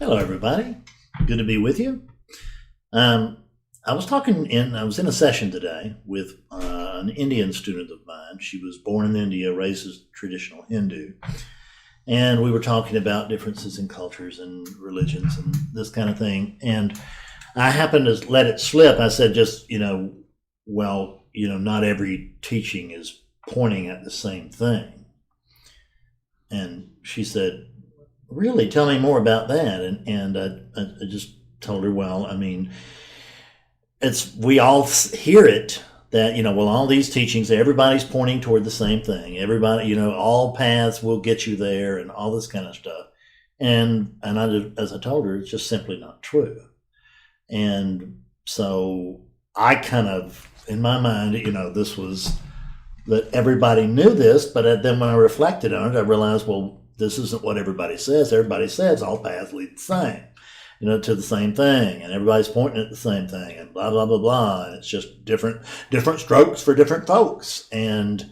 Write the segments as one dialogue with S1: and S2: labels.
S1: Hello, everybody. Good to be with you. I was in a session today with an Indian student of mine. She was born in India, raised as traditional Hindu, and we were talking about differences in cultures and religions and this kind of thing. And I happened to let it slip. I said, not every teaching is pointing at the same thing. And she said, really, tell me more about that. And I just told her, we all hear it that, all these teachings, everybody's pointing toward the same thing. Everybody, all paths will get you there and all this kind of stuff. And as I told her, it's just simply not true. And so I kind of, in my mind, this was that everybody knew this, but then when I reflected on it, I realized, well, this isn't what everybody says. Everybody says all paths lead the same, to the same thing, and everybody's pointing at the same thing, and blah, blah, blah, blah. And it's just different strokes for different folks. And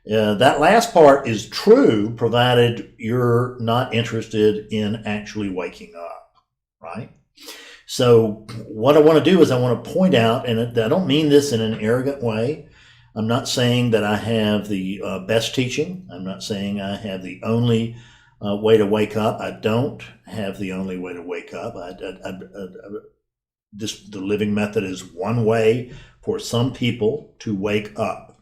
S1: that last part is true, provided you're not interested in actually waking up, right? So what I want to do is I want to point out, and I don't mean this in an arrogant way. I'm not saying that I have the best teaching. I'm not saying I have the only way to wake up. I don't have the only way to wake up. The living method is one way for some people to wake up.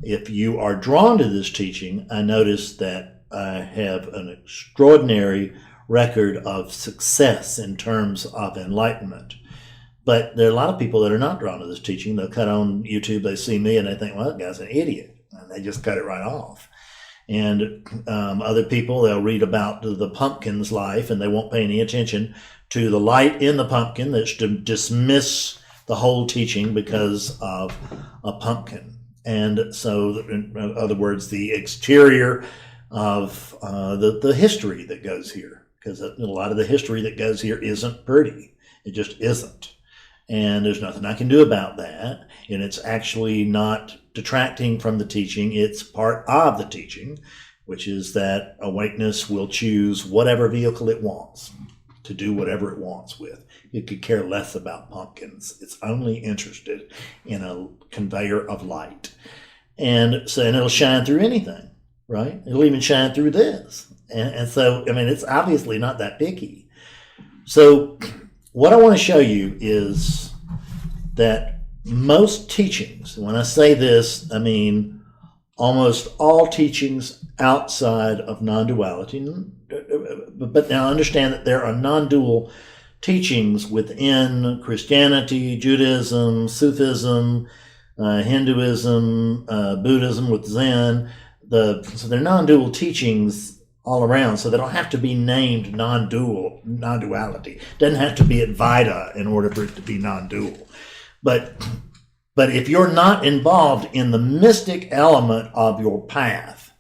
S1: If you are drawn to this teaching, I notice that I have an extraordinary record of success in terms of enlightenment. But there are a lot of people that are not drawn to this teaching. They'll cut on YouTube, they see me, and they think, well, that guy's an idiot. And they just cut it right off. And other people, they'll read about the pumpkin's life, and they won't pay any attention to the light in the pumpkin. That's to dismiss the whole teaching because of a pumpkin. And so, in other words, the exterior of the history that goes here. Because a lot of the history that goes here isn't pretty. It just isn't. And there's nothing I can do about that. And it's actually not detracting from the teaching. It's part of the teaching, which is that awakeness will choose whatever vehicle it wants to do whatever it wants with. It could care less about pumpkins. It's only interested in a conveyor of light. And it'll shine through anything, right? It'll even shine through this. And so, it's obviously not that picky. So what I want to show you is that most teachings, when I say this, I mean almost all teachings outside of non-duality, but now understand that there are non-dual teachings within Christianity, Judaism, Sufism, Hinduism, Buddhism with Zen. So they're non-dual teachings all around, so they don't have to be named non-duality. It doesn't have to be Advaita in order for it to be non-dual. But if you're not involved in the mystic element of your path,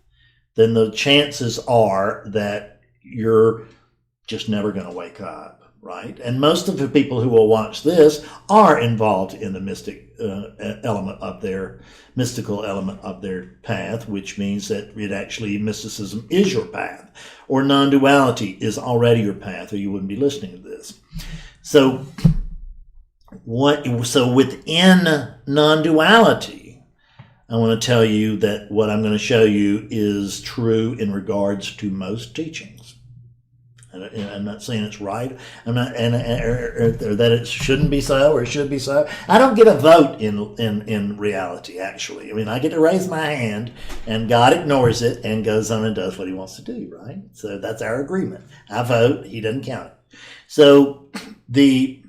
S1: then the chances are that you're just never going to wake up, right? And most of the people who will watch this are involved in the mystical element of their path, which means that mysticism is your path, or non-duality is already your path, or you wouldn't be listening to this. So within non-duality, I want to tell you that what I'm going to show you is true in regards to most teachings. And I'm not saying it's right. I'm not, or that it shouldn't be so or it should be so. I don't get a vote in reality. Actually, I get to raise my hand, and God ignores it and goes on and does what He wants to do. Right. So that's our agreement. I vote. He doesn't count it. So the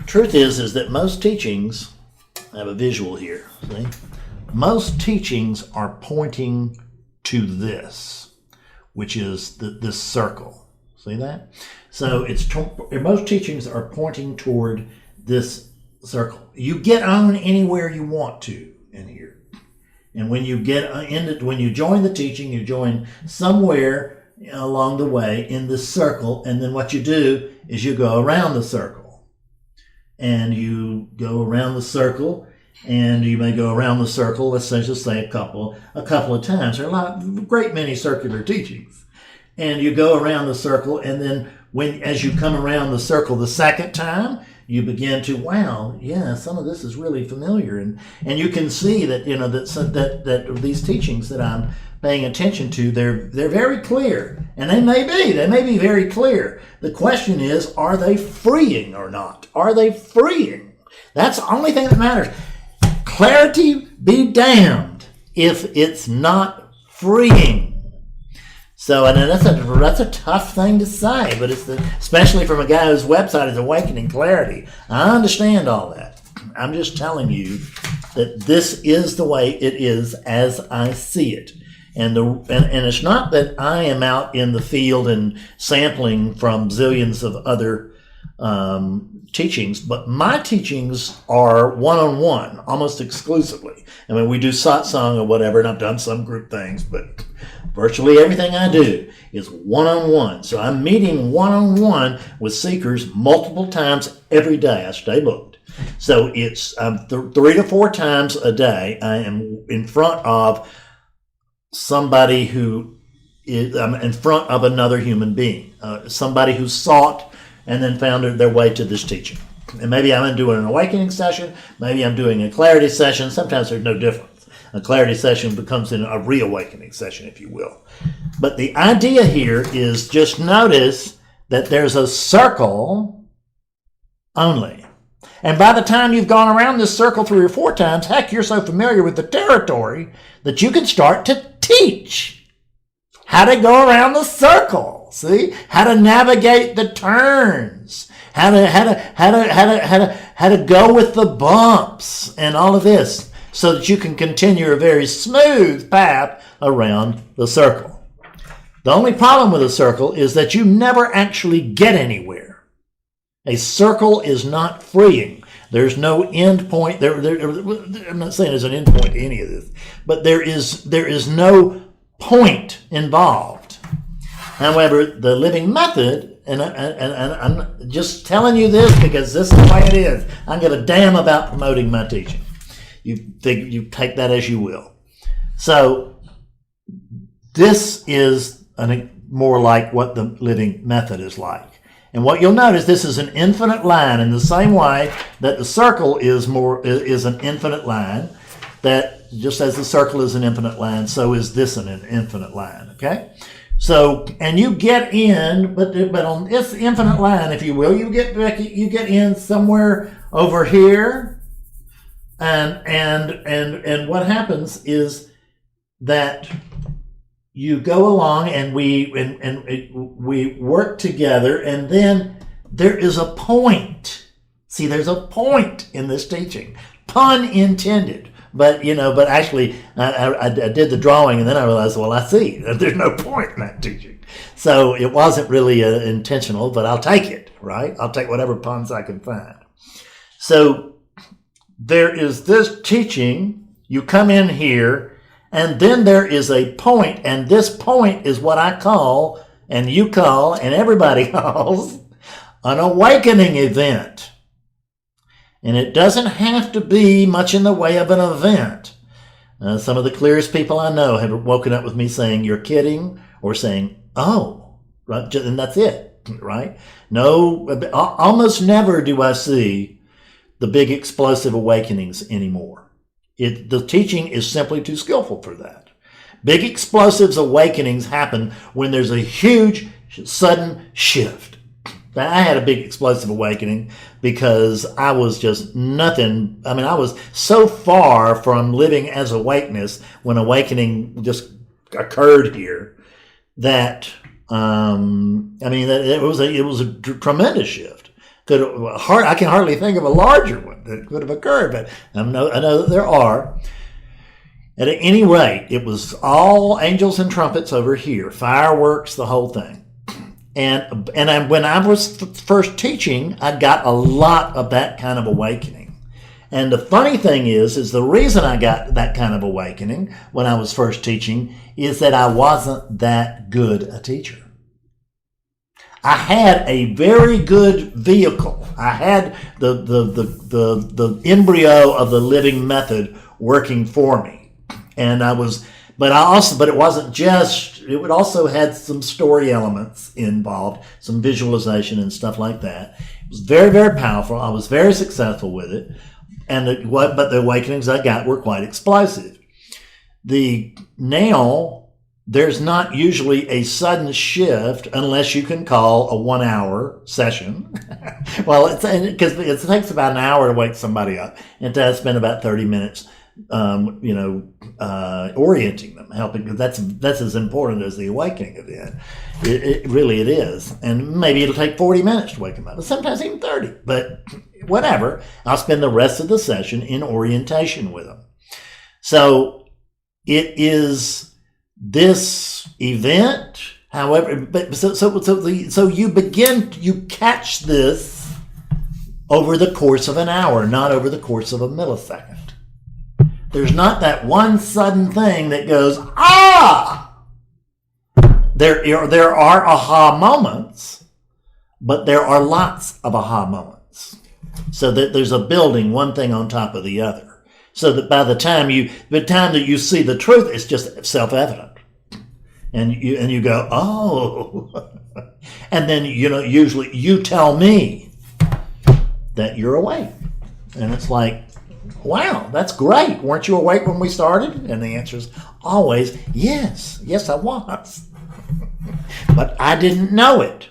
S1: truth is that most teachings. I have a visual here. See, most teachings are pointing to this, which is this circle. See that? So most teachings are pointing toward this circle. You get on anywhere you want to in here. And when you when you join the teaching, you join somewhere along the way in this circle. And then what you do is you go around the circle. And you go around the circle, and you may go around the circle, let's just say a couple of times. There are a great many circular teachings. and you go around the circle, and then as you come around the circle the second time, you begin to, wow, yeah, some of this is really familiar, and you can see that that these teachings that I'm paying attention to, they're very clear, and they may be very clear. The question is, are they freeing or not? Are they freeing? That's the only thing that matters. Clarity be damned if it's not freeing. So, and that's a tough thing to say, but especially from a guy whose website is Awakening Clarity. I understand all that. I'm just telling you that this is the way it is as I see it. And it's not that I am out in the field and sampling from zillions of other teachings, but my teachings are one-on-one, almost exclusively. I mean, we do satsang or whatever, and I've done some group things, but virtually everything I do is one-on-one. So I'm meeting one-on-one with seekers multiple times every day. I stay booked. So it's 3 to 4 times a day I am in front of somebody who is in front of another human being, somebody who sought and then found their way to this teaching. And maybe I'm doing an awakening session, maybe I'm doing a clarity session. Sometimes there's no difference. A clarity session becomes a reawakening session, if you will. But the idea here is just notice that there's a circle only. And by the time you've gone around this circle 3 or 4 times, heck, you're so familiar with the territory that you can start to teach how to go around the circle. See, how to navigate the turns, how to go with the bumps, and all of this, so that you can continue a very smooth path around the circle. The only problem with a circle is that you never actually get anywhere. A circle is not freeing. There's no end point. I'm not saying there's an end point to any of this, but there is no point involved. However, the living method, and I'm just telling you this because this is the way it is. I don't give a damn about promoting my teaching. You take that as you will. So this is more like what the living method is like. And what you'll notice, this is an infinite line in the same way that the circle is an infinite line. That just as the circle is an infinite line, so is this an infinite line. Okay. So, and you get in, but on this infinite line, if you will, you get in somewhere over here, and what happens is that you go along and we work together, and then there is a point. See, there's a point in this teaching, pun intended. But actually, I did the drawing, and then I realized, well, I see there's no point in that teaching. So it wasn't really intentional, but I'll take it, right? I'll take whatever puns I can find. So there is this teaching. You come in here, and then there is a point, and this point is what I call, and you call, and everybody calls, an awakening event. And it doesn't have to be much in the way of an event. Some of the clearest people I know have woken up with me saying, "You're kidding," or saying, "Oh," right? And that's it, right? No, almost never do I see the big explosive awakenings anymore. The teaching is simply too skillful for that. Big explosive awakenings happen when there's a huge, sudden shift. I had a big explosive awakening because I was just nothing. I mean, I was so far from living as awakeness when awakening just occurred here that, it was a tremendous shift. I can hardly think of a larger one that could have occurred, but I know that there are. At any rate, it was all angels and trumpets over here, fireworks, the whole thing. And when I was first teaching, I got a lot of that kind of awakening. And the funny thing is the reason I got that kind of awakening when I was first teaching is that I wasn't that good a teacher. I had a very good vehicle. I had the embryo of the living method working for me. And but it wasn't just, it would also had some story elements involved, some visualization and stuff like that. It was very, very powerful. I was very successful with it. But the awakenings I got were quite explosive. Now, there's not usually a sudden shift unless you can call a 1 hour session. Well, because it takes about an hour to wake somebody up. It does spend about 30 minutes, orienting them, helping, because that's as important as the awakening event. It really is. And maybe it'll take 40 minutes to wake them up, but sometimes even 30. But whatever, I'll spend the rest of the session in orientation with them. So it is this event, however, but so you catch this over the course of an hour, not over the course of a millisecond. There's not that one sudden thing that goes, ah! There are aha moments, but there are lots of aha moments. So that there's a building, one thing on top of the other. So that by the time that you see the truth, it's just self-evident. And you go, oh. And then, usually you tell me that you're awake. And it's like, wow, that's great. Weren't you awake when we started? And the answer is always, yes, I was. But I didn't know it.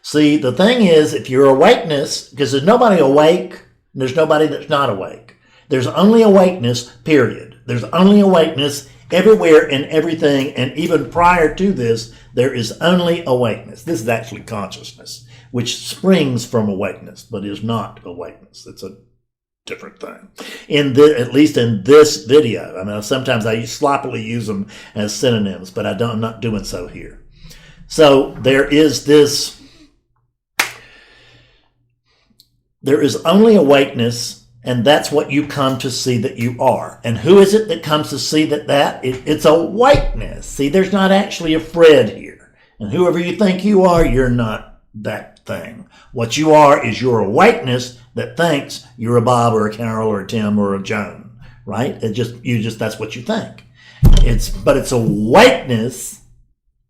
S1: See, the thing is, if your awakeness, because there's nobody awake, and there's nobody that's not awake. There's only awakeness, period. There's only awakeness everywhere and everything, and even prior to this, there is only awakeness. This is actually consciousness, which springs from awakeness, but is not awakeness. It's a different thing. At least in this video. I mean, sometimes I sloppily use them as synonyms, but I'm not doing so here. So there is only awakeness. And that's what you come to see that you are. And who is it that comes to see it's awakeness? See, there's not actually a Fred here. And whoever you think you are, you're not that thing. What you are is your awakeness that thinks you're a Bob or a Carol or a Tim or a Joan, right? That's what you think. But it's awakeness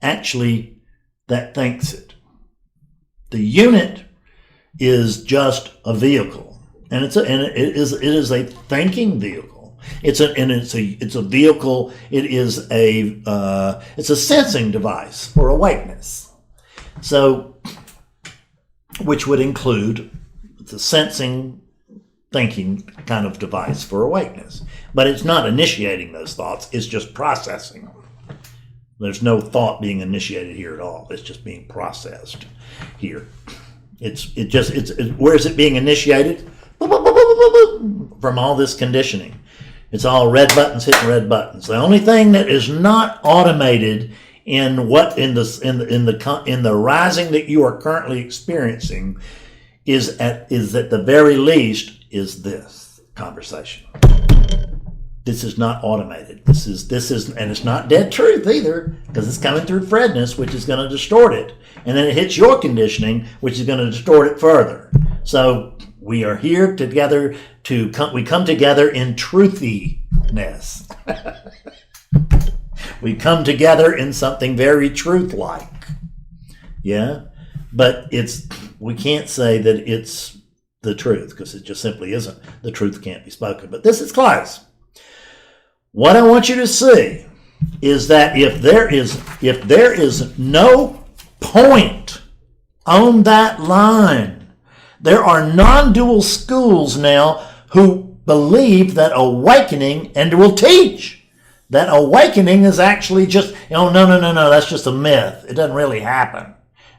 S1: actually that thinks it. The unit is just a vehicle. And it is a thinking vehicle. It's a vehicle. It's a sensing device for awakeness. So, which would include the sensing, thinking kind of device for awakeness. But it's not initiating those thoughts. It's just processing them. There's no thought being initiated here at all. It's just being processed here. Where is it being initiated? From all this conditioning. It's all red buttons hitting red buttons. The only thing that is not automated in the rising that you are currently experiencing is at the very least is this conversation. This is not automated. This is, and it's not dead truth either, because it's coming through Fredness, which is going to distort it, and then it hits your conditioning, which is going to distort it further. So we are here together we come together in truthiness. We come together in something very truth-like. Yeah, but we can't say that it's the truth, because it just simply isn't. The truth can't be spoken. But this is close. What I want you to see is that if there is no point on that line, there are non-dual schools now who believe that awakening, and will teach that awakening is actually just, no, that's just a myth. It doesn't really happen.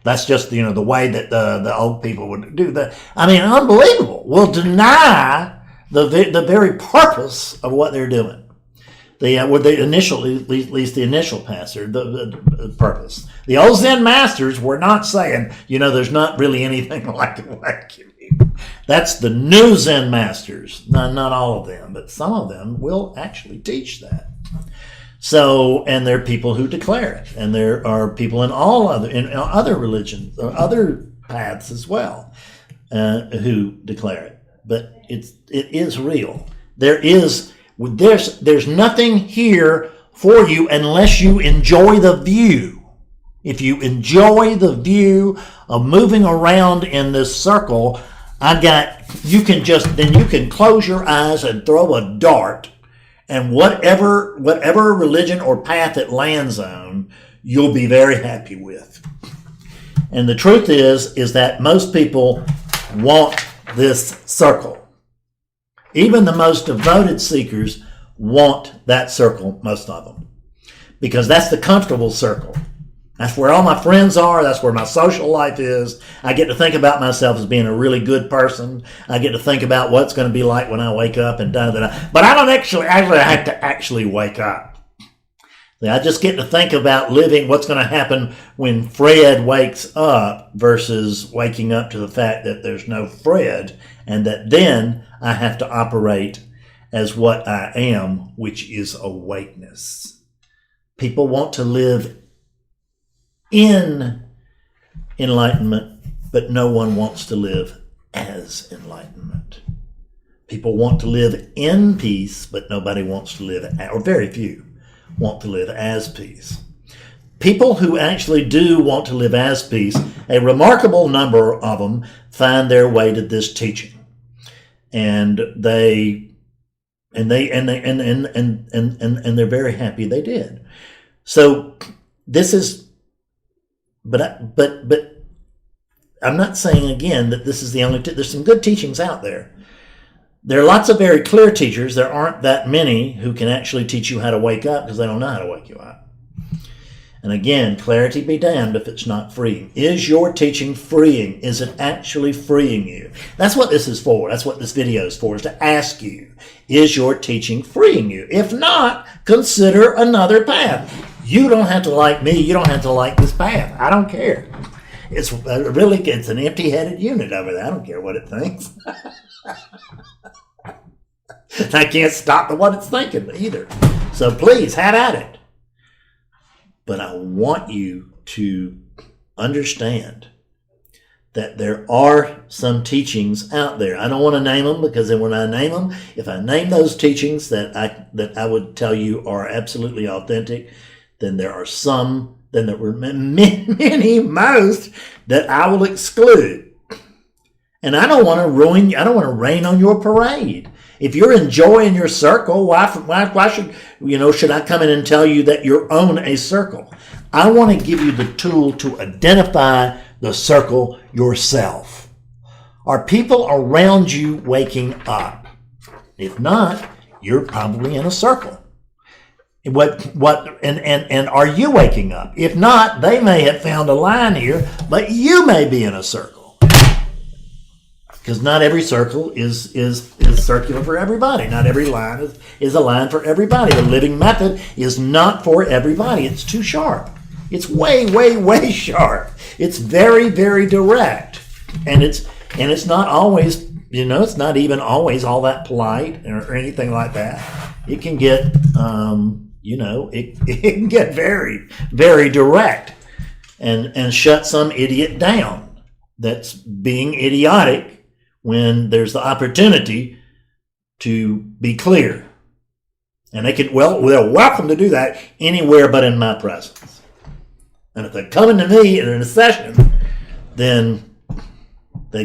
S1: That's just, the way that the old people would do that. I mean, unbelievable. Will deny the very purpose of what they're doing. At least the initial pastor, the purpose. The old Zen masters were not saying, there's not really anything like awakening. That's the new Zen masters. Not all of them, but some of them will actually teach that. So, and there are people who declare it, and there are people in other religions, or other paths as well, who declare it. But it is real. There's nothing here for you unless you enjoy the view. If you enjoy the view of moving around in this circle, you can close your eyes and throw a dart, and whatever religion or path it lands on, you'll be very happy with. And the truth is that most people want this circle. Even the most devoted seekers want that circle, most of them, because that's the comfortable circle. That's where all my friends are. That's where my social life is. I get to think about myself as being a really good person. I get to think about what's going to be like when I wake up and da-da-da. But I don't actually have to actually wake up. I just get to think about living what's going to happen when Fred wakes up versus waking up to the fact that there's no Fred, and that then I have to operate as what I am, which is awakeness. People want to live in enlightenment, but no one wants to live as enlightenment. People want to live in peace, but nobody wants to live, or very few want to live as peace. People who actually do want to live as peace, a remarkable number of them find their way to this teaching, and they're very happy they did. So this is. But I'm not saying again that this is the only. There's some good teachings out there. There are lots of very clear teachers. There aren't that many who can actually teach you how to wake up because they don't know how to wake you up. And again, clarity be damned if it's not freeing. Is your teaching freeing? Is it actually freeing you? That's what this is for. That's what this video is for, is to ask you, is your teaching freeing you? If not, consider another path. You don't have to like me. You don't have to like this path. I don't care. It's an empty-headed unit over there. I don't care what it thinks. I can't stop what it's thinking either. So please, have at it. But I want you to understand that there are some teachings out there. I don't want to name them, because then when I name them, if I name those teachings that I would tell you are absolutely authentic, then there are some, then there were many, most that I will exclude. And I don't want to rain on your parade. If you're enjoying your circle, why should I come in and tell you that you're on a circle? I want to give you the tool to identify the circle yourself. Are people around you waking up? If not, you're probably in a circle. And are you waking up? If not, they may have found a line here, but you may be in a circle. Because not every circle is circular for everybody. Not every line is a line for everybody. The living method is not for everybody. It's too sharp. It's way, way, way sharp. It's very, very direct. And it's not always, it's not even always all that polite or anything like that. It can get it can get very, very direct and shut some idiot down that's being idiotic when there's the opportunity to be clear. And they're welcome to do that anywhere but in my presence. And if they're coming to me in a session, then they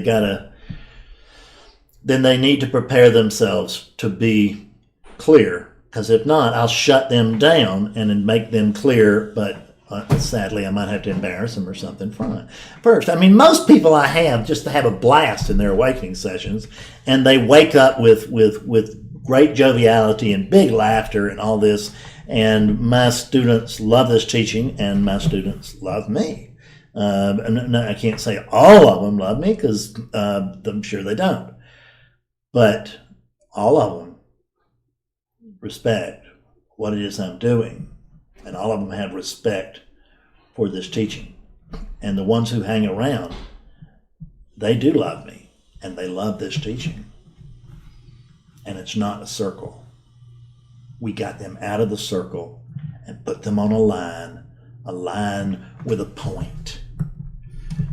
S1: need to prepare themselves to be clear. Because if not, I'll shut them down and then make them clear, but sadly, I might have to embarrass them or something first. I mean, most people I have just have a blast in their awakening sessions, and they wake up with great joviality and big laughter and all this, and my students love this teaching, and my students love me. I can't say all of them love me, because I'm sure they don't. But all of them respect what it is I'm doing, and all of them have respect for this teaching. And the ones who hang around, they do love me, and they love this teaching. And it's not a circle. We got them out of the circle and put them on a line with a point.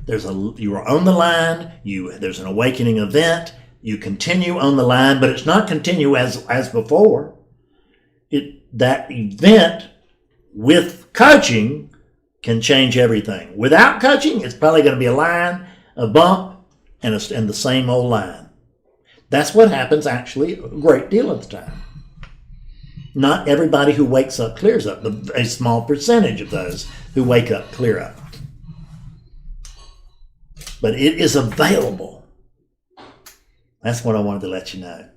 S1: You are on the line, there's an awakening event, you continue on the line, but it's not continue as before. that event with coaching can change everything. Without coaching, it's probably going to be a line, a bump, and the same old line. That's what happens actually a great deal of the time. Not everybody who wakes up clears up. A small percentage of those who wake up clear up. But it is available. That's what I wanted to let you know,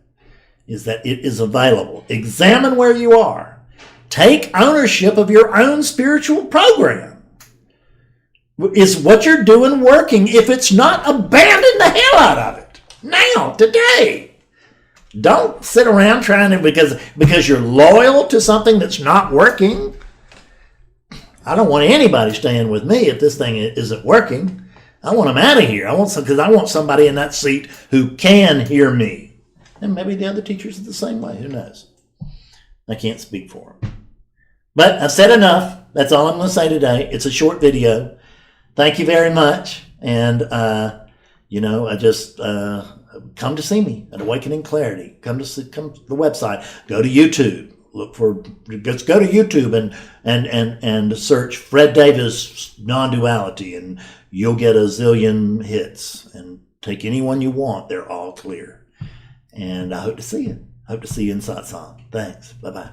S1: is that it is available. Examine where you are. Take ownership of your own spiritual program. Is what you're doing working? If it's not, abandon the hell out of it. Now, today. Don't sit around trying to, because you're loyal to something that's not working. I don't want anybody staying with me if this thing isn't working. I want them out of here. Because I want somebody in that seat who can hear me. And maybe the other teachers are the same way. Who knows? I can't speak for them. But I've said enough. That's all I'm going to say today. It's a short video. Thank you very much. And, I just come to see me at Awakening Clarity. Come to the website. Go to YouTube. Just go to YouTube and search Fred Davis non-duality, and you'll get a zillion hits. And take any one you want. They're all clear. And I hope to see you. Hope to see you in satsang. Thanks. Bye-bye.